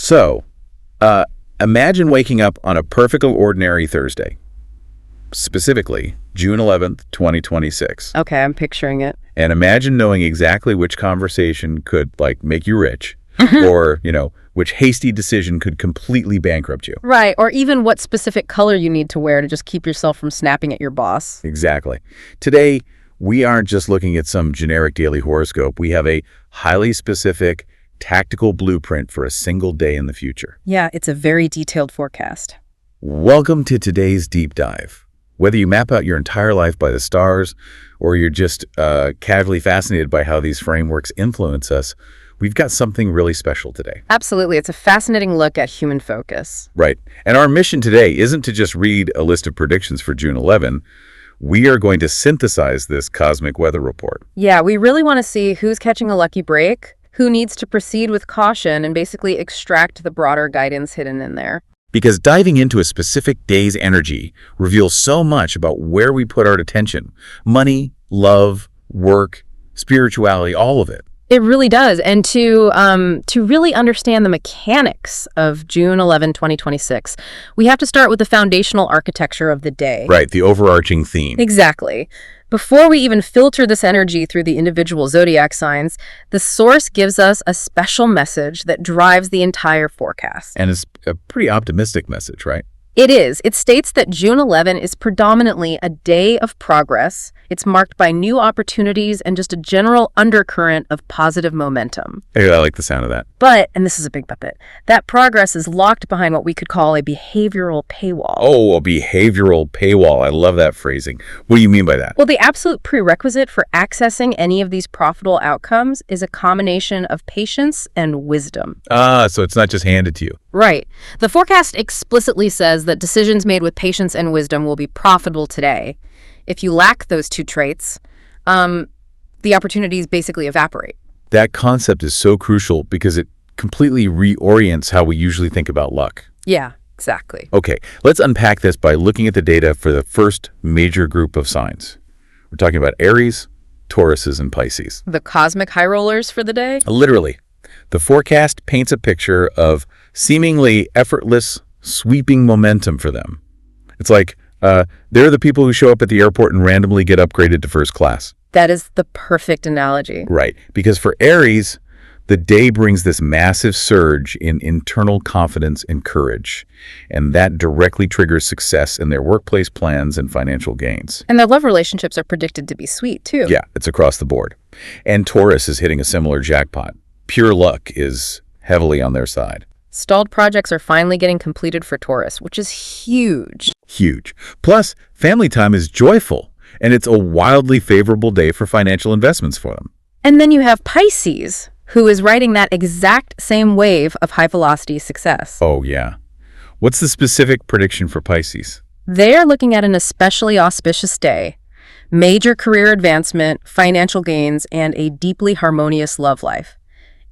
So, imagine waking up on a perfectly ordinary Thursday, specifically June 11th, 2026. Okay, I'm picturing it. And imagine knowing exactly which conversation could, make you rich, or, which hasty decision could completely bankrupt you. Right, or even what specific color you need to wear to just keep yourself from snapping at your boss. Exactly. Today, we aren't just looking at some generic daily horoscope. We have a highly specific, tactical blueprint for a single day in the future. Yeah, it's a very detailed forecast. Welcome to today's deep dive. Whether you map out your entire life by the stars, or you're just casually fascinated by how these frameworks influence us, we've got something really special today. Absolutely. It's a fascinating look at human focus. Right. And our mission today isn't to just read a list of predictions for June 11. We are going to synthesize this cosmic weather report. Yeah, we really want to see who's catching a lucky break, who needs to proceed with caution, and basically extract the broader guidance hidden in there. Because diving into a specific day's energy reveals so much about where we put our attention. Money, love, work, spirituality, all of it. It really does. And to really understand the mechanics of June 11, 2026, we have to start with the foundational architecture of the day. Right, the overarching theme. Exactly. Before we even filter this energy through the individual zodiac signs, the source gives us a special message that drives the entire forecast. And it's a pretty optimistic message, right? It is. It states that June 11 is predominantly a day of progress. It's marked by new opportunities and just a general undercurrent of positive momentum. Hey, I like the sound of that. But, and this is a big but, that progress is locked behind what we could call a behavioral paywall. Oh, a behavioral paywall. I love that phrasing. What do you mean by that? Well, the absolute prerequisite for accessing any of these profitable outcomes is a combination of patience and wisdom. So it's not just handed to you. Right. The forecast explicitly says that decisions made with patience and wisdom will be profitable today. If you lack those two traits, the opportunities basically evaporate. That concept is so crucial because it completely reorients how we usually think about luck. Yeah, exactly. Okay, let's unpack this by looking at the data for the first major group of signs. We're talking about Aries, Tauruses, and Pisces. The cosmic high rollers for the day? Literally. The forecast paints a picture of seemingly effortless, sweeping momentum for them. It's like they're the people who show up at the airport and randomly get upgraded to first class. That is the perfect analogy. Right, because for Aries, the day brings this massive surge in internal confidence and courage, and that directly triggers success in their workplace plans and financial gains. And their love relationships are predicted to be sweet, too. Yeah, it's across the board. And Taurus is hitting a similar jackpot. Pure luck is heavily on their side. Stalled projects are finally getting completed for Taurus, which is huge. Huge. Plus, family time is joyful, and it's a wildly favorable day for financial investments for them. And then you have Pisces, who is riding that exact same wave of high-velocity success. Oh, yeah. What's the specific prediction for Pisces? They're looking at an especially auspicious day. Major career advancement, financial gains, and a deeply harmonious love life.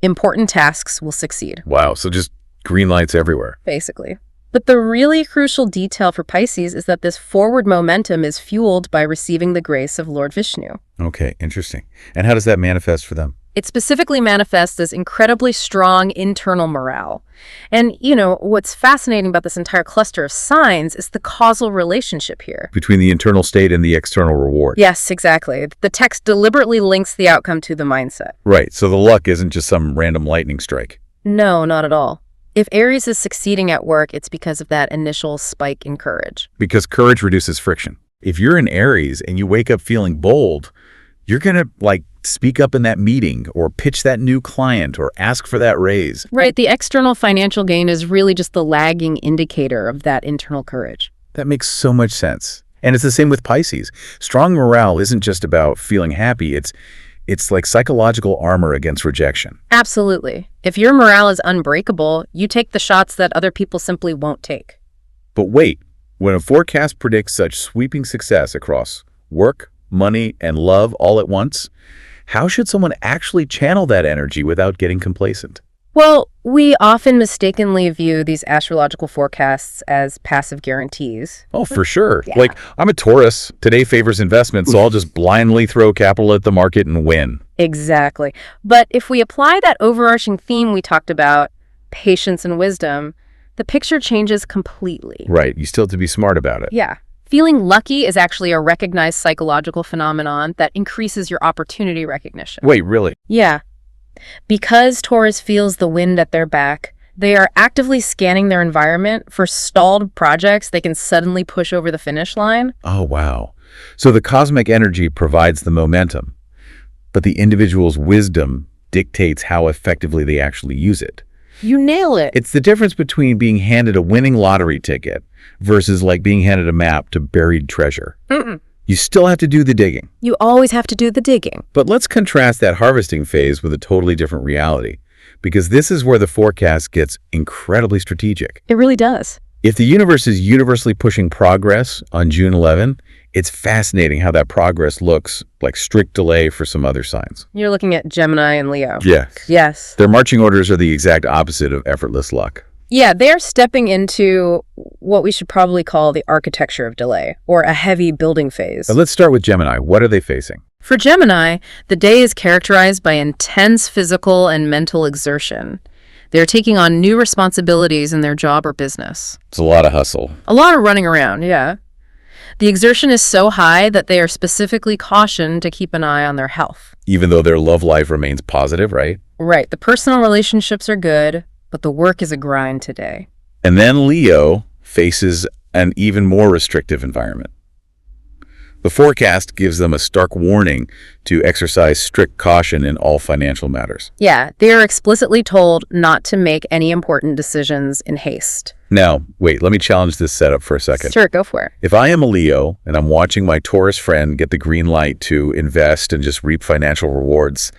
Important tasks will succeed. Wow, so just green lights everywhere. Basically. But the really crucial detail for Pisces is that this forward momentum is fueled by receiving the grace of Lord Vishnu. Okay, interesting. And how does that manifest for them? It specifically manifests this incredibly strong internal morale. And, what's fascinating about this entire cluster of signs is the causal relationship here. Between the internal state and the external reward. Yes, exactly. The text deliberately links the outcome to the mindset. Right, so the luck isn't just some random lightning strike. No, not at all. If Aries is succeeding at work, it's because of that initial spike in courage. Because courage reduces friction. If you're in Aries and you wake up feeling bold, you're going to, speak up in that meeting or pitch that new client or ask for that raise. Right. The external financial gain is really just the lagging indicator of that internal courage. That makes so much sense. And it's the same with Pisces. Strong morale isn't just about feeling happy. It's like psychological armor against rejection. Absolutely. If your morale is unbreakable, you take the shots that other people simply won't take. But wait, when a forecast predicts such sweeping success across work, money, and love all at once, how should someone actually channel that energy without getting complacent? Well, we often mistakenly view these astrological forecasts as passive guarantees. Oh, for sure. Yeah. I'm a Taurus. Today favors investments, so I'll just blindly throw capital at the market and win. Exactly. But if we apply that overarching theme we talked about, patience and wisdom, the picture changes completely. Right. You still have to be smart about it. Yeah. Feeling lucky is actually a recognized psychological phenomenon that increases your opportunity recognition. Wait, really? Yeah. Because Taurus feels the wind at their back, they are actively scanning their environment for stalled projects they can suddenly push over the finish line. Oh, wow. So the cosmic energy provides the momentum, but the individual's wisdom dictates how effectively they actually use it. You nail it. It's the difference between being handed a winning lottery ticket versus like being handed a map to buried treasure. You still have to do the digging. You always have to do the digging. But let's contrast that harvesting phase with a totally different reality, because this is where the forecast gets incredibly strategic. It really does. If the universe is universally pushing progress on June 11, it's fascinating how that progress looks like strict delay for some other signs. You're looking at Gemini and Leo. Yes. Yes. Their marching orders are the exact opposite of effortless luck. Yeah, they're stepping into what we should probably call the architecture of delay, or a heavy building phase. But let's start with Gemini. What are they facing? For Gemini, the day is characterized by intense physical and mental exertion. They're taking on new responsibilities in their job or business. It's a lot of hustle. A lot of running around, yeah. The exertion is so high that they are specifically cautioned to keep an eye on their health. Even though their love life remains positive, right? Right. The personal relationships are good, but the work is a grind today. And then Leo faces an even more restrictive environment. The forecast gives them a stark warning to exercise strict caution in all financial matters. Yeah, they are explicitly told not to make any important decisions in haste. Now, wait, let me challenge this setup for a second. Sure, go for it. If I am a Leo and I'm watching my Taurus friend get the green light to invest and just reap financial rewards,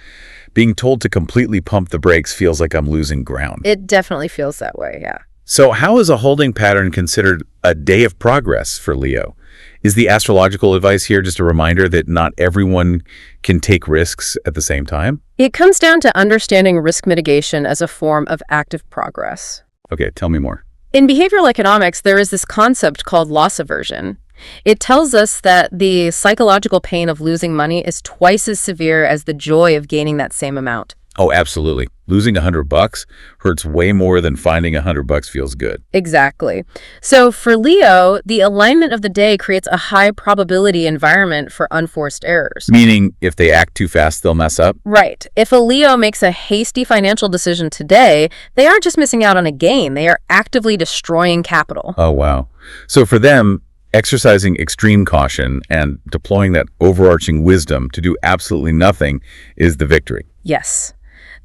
being told to completely pump the brakes feels like I'm losing ground. It definitely feels that way, yeah. So how is a holding pattern considered a day of progress for Leo? Is the astrological advice here just a reminder that not everyone can take risks at the same time? It comes down to understanding risk mitigation as a form of active progress. Okay, tell me more. In behavioral economics, there is this concept called loss aversion. It tells us that the psychological pain of losing money is twice as severe as the joy of gaining that same amount. Oh, absolutely. Losing $100 hurts way more than finding $100 feels good. Exactly. So for Leo, the alignment of the day creates a high probability environment for unforced errors. Meaning, if they act too fast, they'll mess up? Right. If a Leo makes a hasty financial decision today, they aren't just missing out on a gain, they are actively destroying capital. Oh, wow. So for them, exercising extreme caution and deploying that overarching wisdom to do absolutely nothing is the victory. Yes.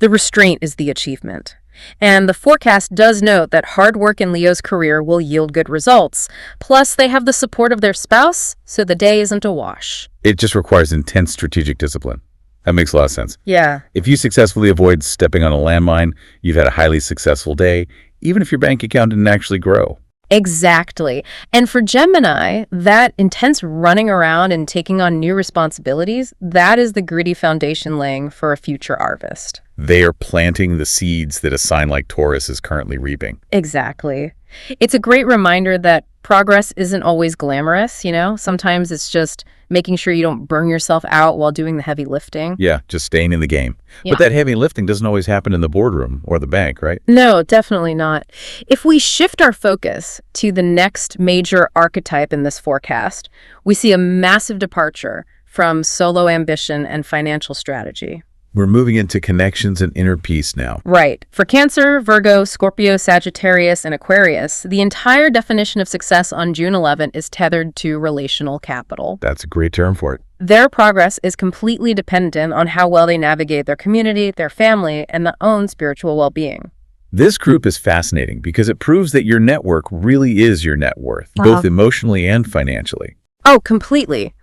The restraint is the achievement. And the forecast does note that hard work in Leo's career will yield good results. Plus, they have the support of their spouse, so the day isn't a wash. It just requires intense strategic discipline. That makes a lot of sense. Yeah. If you successfully avoid stepping on a landmine, you've had a highly successful day, even if your bank account didn't actually grow. Exactly. And for Gemini, that intense running around and taking on new responsibilities, that is the gritty foundation laying for a future harvest. They are planting the seeds that a sign like Taurus is currently reaping. Exactly. It's a great reminder that progress isn't always glamorous, you know? Sometimes it's just making sure you don't burn yourself out while doing the heavy lifting. Yeah, just staying in the game. Yeah. But that heavy lifting doesn't always happen in the boardroom or the bank, right? No, definitely not. If we shift our focus to the next major archetype in this forecast, we see a massive departure from solo ambition and financial strategy. We're moving into connections and inner peace now. Right. For Cancer, Virgo, Scorpio, Sagittarius, and Aquarius, the entire definition of success on June 11 is tethered to relational capital. That's a great term for it. Their progress is completely dependent on how well they navigate their community, their family, and their own spiritual well-being. This group is fascinating because it proves that your network really is your net worth, both emotionally and financially. Oh, completely.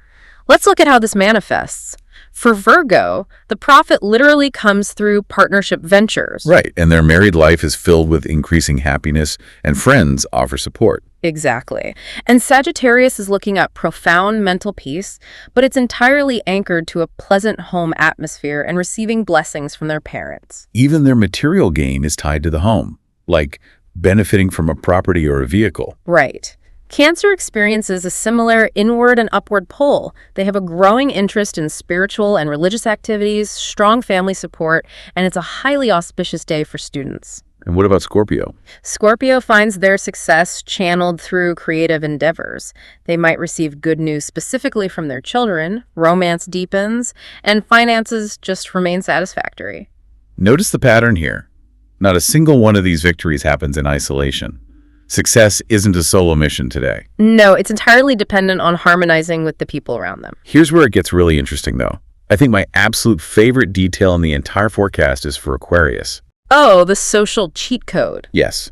Let's look at how this manifests. For Virgo, the profit literally comes through partnership ventures. Right, and their married life is filled with increasing happiness, and friends offer support. Exactly. And Sagittarius is looking at profound mental peace, but it's entirely anchored to a pleasant home atmosphere and receiving blessings from their parents. Even their material gain is tied to the home, like benefiting from a property or a vehicle. Right. Cancer experiences a similar inward and upward pull. They have a growing interest in spiritual and religious activities, strong family support, and it's a highly auspicious day for students. And what about Scorpio? Scorpio finds their success channeled through creative endeavors. They might receive good news specifically from their children, romance deepens, and finances just remain satisfactory. Notice the pattern here. Not a single one of these victories happens in isolation. Success isn't a solo mission today. No, it's entirely dependent on harmonizing with the people around them. Here's where it gets really interesting, though. I think my absolute favorite detail in the entire forecast is for Aquarius. Oh, the social cheat code. Yes.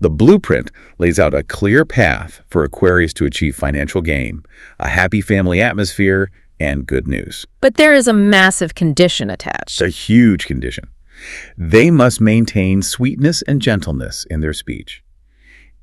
The blueprint lays out a clear path for Aquarius to achieve financial gain, a happy family atmosphere, and good news. But there is a massive condition attached. It's a huge condition. They must maintain sweetness and gentleness in their speech.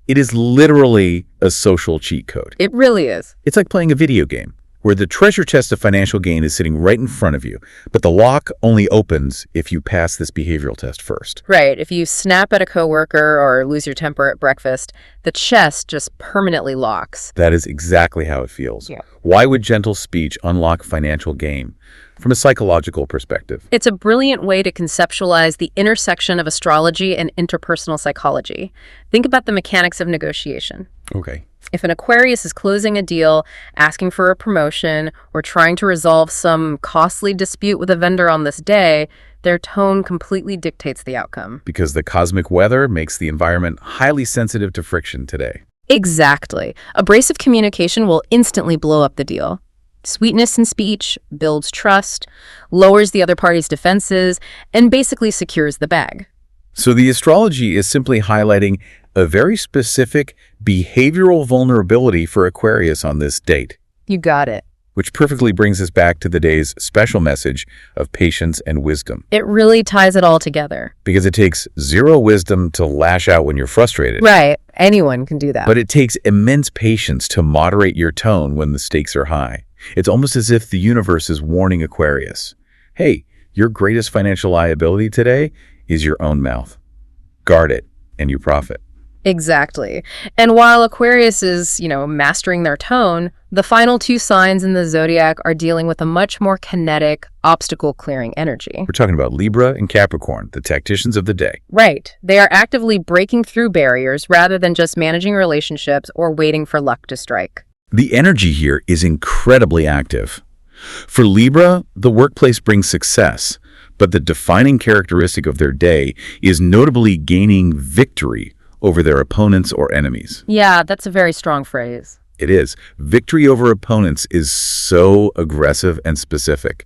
It is literally a social cheat code. It really is. It's like playing a video game where the treasure chest of financial gain is sitting right in front of you, but the lock only opens if you pass this behavioral test first. Right. If you snap at a coworker or lose your temper at breakfast, the chest just permanently locks. That is exactly how it feels. Yeah. Why would gentle speech unlock financial gain? From a psychological perspective. It's a brilliant way to conceptualize the intersection of astrology and interpersonal psychology. Think about the mechanics of negotiation. Okay. If an Aquarius is closing a deal, asking for a promotion, or trying to resolve some costly dispute with a vendor on this day, their tone completely dictates the outcome. Because the cosmic weather makes the environment highly sensitive to friction today. Exactly. Abrasive communication will instantly blow up the deal. Sweetness in speech builds trust, lowers the other party's defenses, and basically secures the bag. So the astrology is simply highlighting a very specific behavioral vulnerability for Aquarius on this date. You got it. Which perfectly brings us back to the day's special message of patience and wisdom. It really ties it all together. Because it takes zero wisdom to lash out when you're frustrated. Right. Anyone can do that. But it takes immense patience to moderate your tone when the stakes are high. It's almost as if the universe is warning Aquarius, hey, your greatest financial liability today is your own mouth. Guard it, and you profit. Exactly. And while Aquarius is, mastering their tone, the final two signs in the Zodiac are dealing with a much more kinetic, obstacle-clearing energy. We're talking about Libra and Capricorn, the tacticians of the day. Right. They are actively breaking through barriers rather than just managing relationships or waiting for luck to strike. The energy here is incredibly active. For Libra, the workplace brings success, but the defining characteristic of their day is notably gaining victory over their opponents or enemies. Yeah, that's a very strong phrase. It is. Victory over opponents is so aggressive and specific.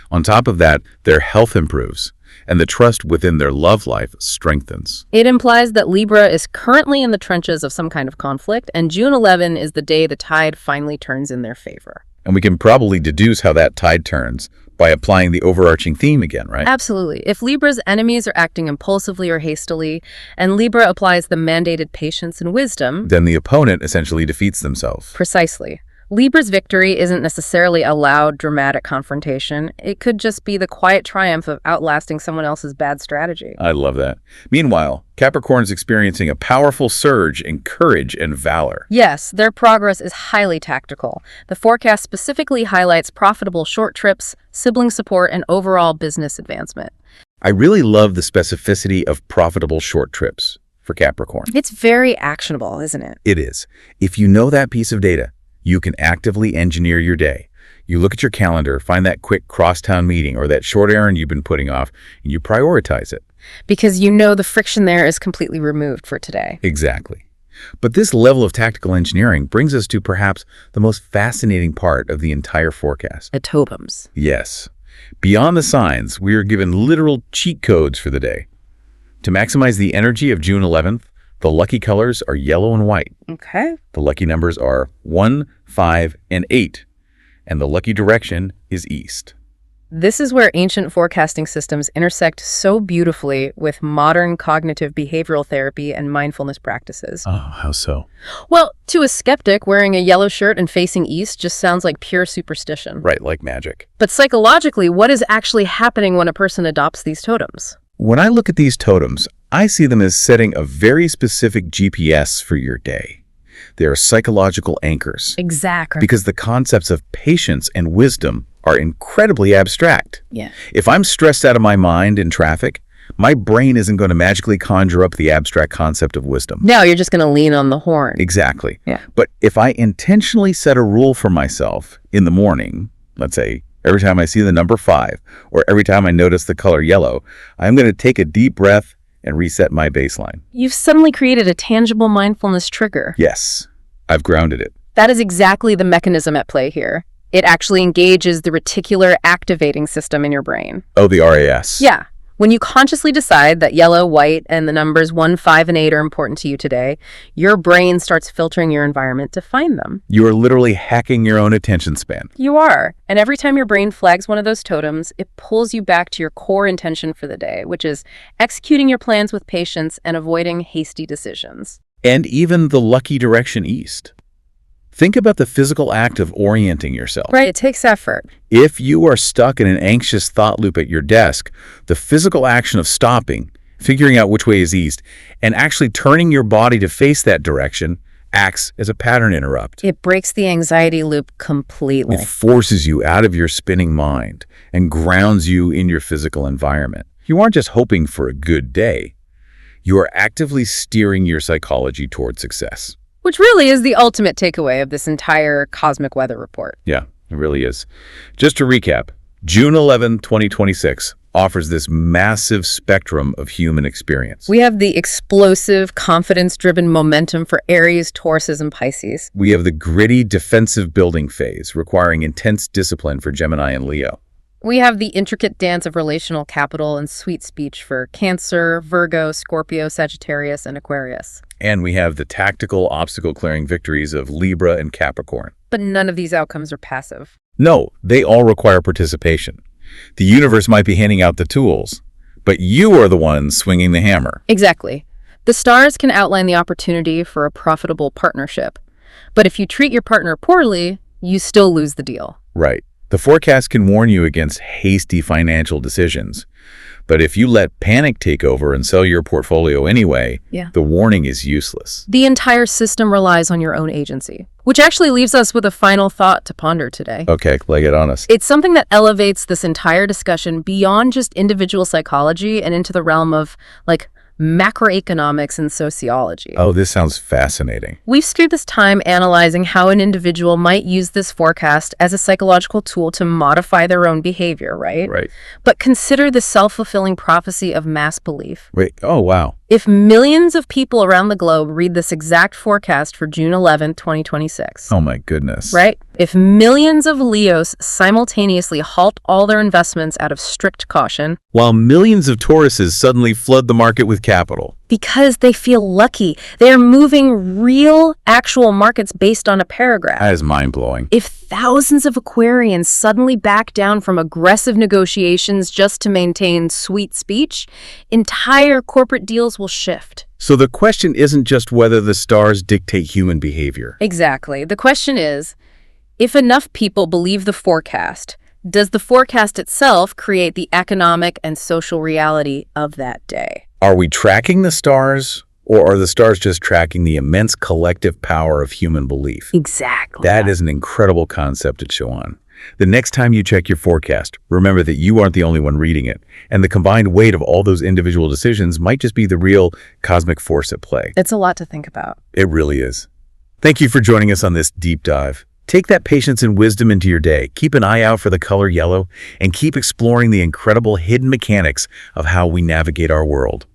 On top of that, their health improves, and the trust within their love life strengthens. It implies that Libra is currently in the trenches of some kind of conflict, and June 11 is the day the tide finally turns in their favor. And we can probably deduce how that tide turns by applying the overarching theme again, right? Absolutely. If Libra's enemies are acting impulsively or hastily, and Libra applies the mandated patience and wisdom, then the opponent essentially defeats themselves. Precisely. Libra's victory isn't necessarily a loud, dramatic confrontation. It could just be the quiet triumph of outlasting someone else's bad strategy. I love that. Meanwhile, Capricorn's experiencing a powerful surge in courage and valor. Yes, their progress is highly tactical. The forecast specifically highlights profitable short trips, sibling support, and overall business advancement. I really love the specificity of profitable short trips for Capricorn. It's very actionable, isn't it? It is. If you know that piece of data, you can actively engineer your day. You look at your calendar, find that quick crosstown meeting or that short errand you've been putting off, and you prioritize it. Because you know the friction there is completely removed for today. Exactly. But this level of tactical engineering brings us to perhaps the most fascinating part of the entire forecast. Atopums. Yes. Beyond the signs, we are given literal cheat codes for the day. To maximize the energy of June 11th, the lucky colors are yellow and white. Okay. The lucky numbers are 1, 5, and 8. And the lucky direction is east. This is where ancient forecasting systems intersect so beautifully with modern cognitive behavioral therapy and mindfulness practices. Oh, how so? Well, to a skeptic, wearing a yellow shirt and facing east just sounds like pure superstition. Right, like magic. But psychologically, what is actually happening when a person adopts these totems? When I look at these totems, I see them as setting a very specific GPS for your day. They are psychological anchors. Exactly. Because the concepts of patience and wisdom are incredibly abstract. Yeah. If I'm stressed out of my mind in traffic, My brain isn't going to magically conjure up the abstract concept of wisdom. No, you're just going to lean on the horn. Exactly. Yeah. But if I intentionally set a rule for myself in the morning, let's say every time I see the number 5 or every time I notice the color yellow, I'm going to take a deep breath and reset my baseline. You've suddenly created a tangible mindfulness trigger. Yes, I've grounded it. That is exactly the mechanism at play here. It actually engages the reticular activating system in your brain. Oh, the RAS. Yeah. When you consciously decide that yellow, white, and the numbers 1, 5, and 8 are important to you today, your brain starts filtering your environment to find them. You are literally hacking your own attention span. You are. And every time your brain flags one of those totems, it pulls you back to your core intention for the day, which is executing your plans with patience and avoiding hasty decisions. And even the lucky direction east. Think about the physical act of orienting yourself. Right, it takes effort. If you are stuck in an anxious thought loop at your desk, the physical action of stopping, figuring out which way is east, and actually turning your body to face that direction acts as a pattern interrupt. It breaks the anxiety loop completely. It forces you out of your spinning mind and grounds you in your physical environment. You aren't just hoping for a good day. You are actively steering your psychology toward success. Which really is the ultimate takeaway of this entire cosmic weather report. Yeah, it really is. Just to recap, June 11, 2026 offers this massive spectrum of human experience. We have the explosive, confidence-driven momentum for Aries, Tauruses, and Pisces. We have the gritty defensive building phase requiring intense discipline for Gemini and Leo. We have the intricate dance of relational capital and sweet speech for Cancer, Virgo, Scorpio, Sagittarius, and Aquarius. And we have the tactical obstacle-clearing victories of Libra and Capricorn. But none of these outcomes are passive. No, they all require participation. The universe might be handing out the tools, but you are the one swinging the hammer. Exactly. The stars can outline the opportunity for a profitable partnership. But if you treat your partner poorly, you still lose the deal. Right. The forecast can warn you against hasty financial decisions. But if you let panic take over and sell your portfolio anyway, the warning is useless. The entire system relies on your own agency, which actually leaves us with a final thought to ponder today. Okay, lay it on us. It's something that elevates this entire discussion beyond just individual psychology and into the realm of, macroeconomics and sociology. Oh, this sounds fascinating. We've spent this time analyzing how an individual might use this forecast as a psychological tool to modify their own behavior, right? Right. But consider the self-fulfilling prophecy of mass belief. Wait, oh, wow. If millions of people around the globe read this exact forecast for June 11, 2026. Oh, my goodness. Right? If millions of Leos simultaneously halt all their investments out of strict caution, while millions of Tauruses suddenly flood the market with capital. Because they feel lucky. They are moving real, actual markets based on a paragraph. That is mind-blowing. If thousands of Aquarians suddenly back down from aggressive negotiations just to maintain sweet speech, entire corporate deals will shift. So the question isn't just whether the stars dictate human behavior. Exactly. The question is, if enough people believe the forecast, does the forecast itself create the economic and social reality of that day? Are we tracking the stars, or are the stars just tracking the immense collective power of human belief? Exactly. That is an incredible concept to chew on. The next time you check your forecast, remember that you aren't the only one reading it, and the combined weight of all those individual decisions might just be the real cosmic force at play. It's a lot to think about. It really is. Thank you for joining us on this deep dive. Take that patience and wisdom into your day. Keep an eye out for the color yellow, and keep exploring the incredible hidden mechanics of how we navigate our world.